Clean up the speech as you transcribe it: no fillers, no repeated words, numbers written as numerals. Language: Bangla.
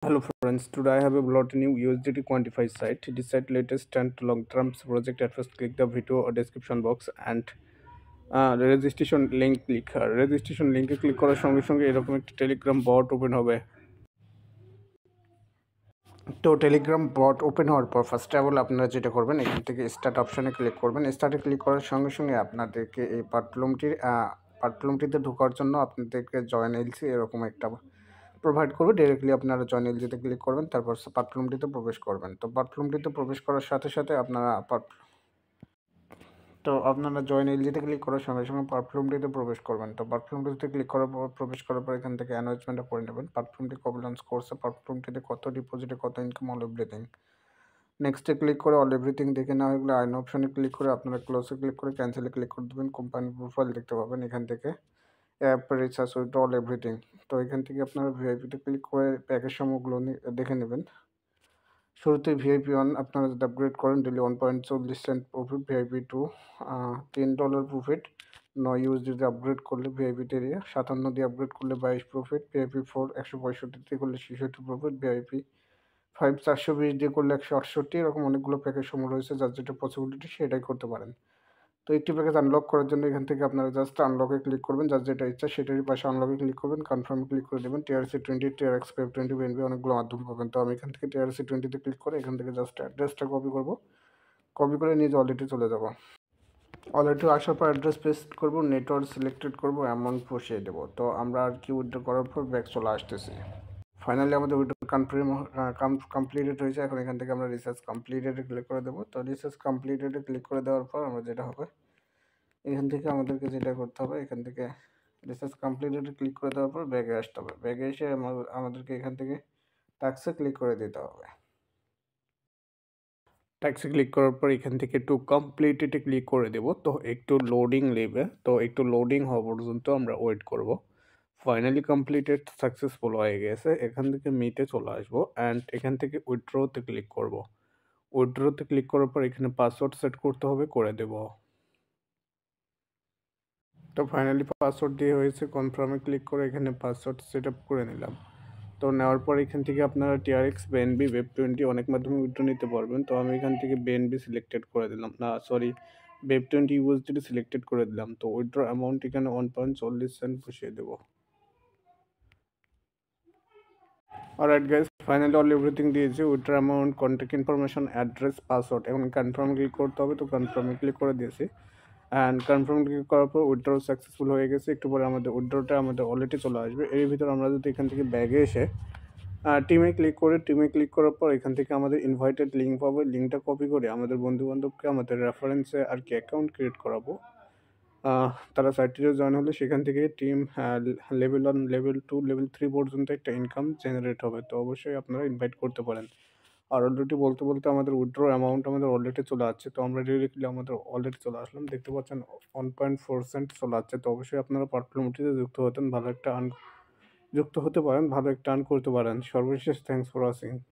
Hello friends, today I have brought a new USDT quantify site. This site latest and long-term project. At first click the video or description box and registration link click. Registration link click করার সঙ্গে সঙ্গে এরকম একটা টেলিগ্রাম বট ওপেন হবে। তো টেলিগ্রাম বট ওপেন হওয়ার পর ফার্স্ট অফ অল আপনারা যেটা করবেন এখান থেকে স্টার্ট অপশানে ক্লিক করবেন। স্টার্টে ক্লিক করার সঙ্গে সঙ্গে আপনাদেরকে এই পাটলুমটিতে ঢোকার জন্য আপনাদেরকে জয়েন এলসি এরকম একটা প্রোভাইড করবে। ডিরেক্টলি আপনারা জয়েন এলজিতে ক্লিক করবেন, তারপর পাটলুমটিতে প্রবেশ করবেন। তো পাটলুমটিতে প্রবেশ করার সাথে সাথে আপনারা জয়েন এলজিতে ক্লিক করার সঙ্গে সঙ্গে পারফ্লুমটিতে প্রবেশ করবেন। তো পারফ্লুমটিতে ক্লিক করার পর প্রবেশ করার পর এখান থেকে অ্যানাউন্সমেন্টটা করে নেবেন। পারফ্লুমটি কবে লঞ্চ করছে, পারফ্লুমটিতে কত ডিপোজিটে কত ইনকাম, অল এভরিথিং। নেক্সটে ক্লিক করে অল এভরিথিং দেখে নেওয়া হয়ে গেলে আইন অপশনে ক্লিক করে আপনারা ক্লোজে ক্লিক করে ক্যান্সেলে ক্লিক করে দেবেন। কোম্পানির প্রোফাইল দেখতে পাবেন এখান থেকে, app recharge with all everything. তো এখান থেকে আপনারা ভিআইপিতে ক্লিক করে প্যাকেজ সমূহগুলো দেখে নেবেন। শুরুতে ভিআইপি 1 আপনারা যদি আপগ্রেড করেন daily 1.40 profit, VIP 2 $10 profit, 9 USD দিয়ে আপগ্রেড করলে ভিআইপি 3 57 দিয়ে আপগ্রেড করলে 22 প্রফিট, ভিআইপি 4 165 দিয়ে করলে 66 প্রফিট, ভিআইপি 5 420 দিয়ে করলে 168। এরকম অনেকগুলো প্যাকেজ সমূহ রয়েছে, যার যেটা পসিবিলিটি সেটাই করতে পারেন। তো একটি প্যাকেজ আনলক করার জন্য এখান থেকে আপনারা জাস্ট আনলকে ক্লিক করবেন, যার যেটা ইচ্ছা সেটারই পাশে আনলকে ক্লিক করবেন, কনফার্মে ক্লিক করে দেবেন। TRC20, TRX 520, BNB অনেকগুলো মাধ্যম পাবেন। তো আমি এখান থেকে TRC20 ক্লিক করে এখান থেকে জাস্ট অ্যাড্রেসটা কপি করব, কপি করে নিয়ে ওয়ালেটে চলে যাব। ওয়ালেটে আসার পর অ্যাড্রেস পেস্ট করব, নেটওয়ার্ক সিলেক্টেড করব, অ্যামাউন্ট বসিয়ে দেবো। তো আমরা আর কি উইথড্র করার পর ব্যাক চলে আসতেছি। ফাইনালি আমাদের উইথড্র কমপ্লিটেড হয়েছে। এখন এখান থেকে আমরা রিসার্চ কমপ্লিটেডে ক্লিক করে দেবো। তো রিসার্চ কমপ্লিটেডে ক্লিক করে দেওয়ার পর আমরা যেটা হবে এখান থেকে আমাদেরকে যেটা করতে হবে, এখান থেকে রিসার্চ কমপ্লিটেড ক্লিক করে দেওয়ার পর ব্যাগে আসতে হবে। ব্যাগে এসে আমাদেরকে এখান থেকে ট্যাক্সে ক্লিক করে দিতে হবে। ট্যাক্সে ক্লিক করার পর এখান থেকে একটু কমপ্লিটেডে ক্লিক করে দেব। তো একটু লোডিং নেবে, তো একটু লোডিং হওয়া পর্যন্ত আমরা ওয়েট করব। ফাইনালি কমপ্লিটেড সাকসেসফুল হয়ে গেছে। এখান থেকে মিতে চলে আসবো অ্যান্ড এখান থেকে উইথড্রোতে ক্লিক করব। উইথড্রোতে ক্লিক করার পর এখানে পাসওয়ার্ড সেট করতে হবে, করে দেব। তো ফাইনালি পাসওয়ার্ড দিয়ে হয়েছে, কনফার্মে ক্লিক করে এখানে পাসওয়ার্ড সেট আপ করে নিলাম। তো নেওয়ার পর এখান থেকে আপনারা TRX, BNB, Web20 অনেক মাধ্যমে উইথড্র নিতে পারবেন। তো আমি এখান থেকে BNB সিলেক্টেড করে দিলাম, না সরি Web20 USDT সিলেক্টেড করে দিলাম। তো উইথড্র অ্যামাউন্ট এখানে 1.40 বসিয়ে দেবো। Alright guys, finally all everything দিয়েছে, withdraw amount, contact information, address, password. এখন কনফার্ম ক্লিক করতে হবে। তো কনফার্মে ক্লিক করে দিয়েছি অ্যান্ড কনফার্ম ক্লিক করার পর উইথড্র সাকসেসফুল হয়ে গেছে। একটু পরে আমাদের উইথড্রটা আমাদের ওয়ালেটে চলে আসবে। এর ভিতর আমরা যদি এখান থেকে ব্যাগে এসে টিমে ক্লিক করার পর এখান থেকে আমাদের ইনভাইটেড লিঙ্ক পাবো। লিঙ্কটা কপি করে আমাদের বন্ধুবান্ধবকে আমাদের রেফারেন্সে আর কি অ্যাকাউন্ট ক্রিয়েট করাবো। তারা সাইটটিতে জয়েন হলে সেখান থেকে টিম লেভেল 1, লেভেল 2, লেভেল 3 পর্যন্ত একটা ইনকাম জেনারেট হবে। তো অবশ্যই আপনারা ইনভাইট করতে পারেন। আর অলরেডি বলতে বলতে আমাদের উইথড্র অ্যামাউন্ট আমাদের ওয়ালেটে চলে আসছে। তো আমরা ডিরেক্টলি আমাদের ওয়ালেটে চলে আসলাম, দেখতে পাচ্ছেন 1.4 চলে আসছে। তো অবশ্যই আপনারা প্ল্যাটফর্মটিতে যুক্ত হতে পারেন, ভালো একটা আর্ন করতে পারেন। সর্বশেষ থ্যাংকস ফর ওয়াচিং।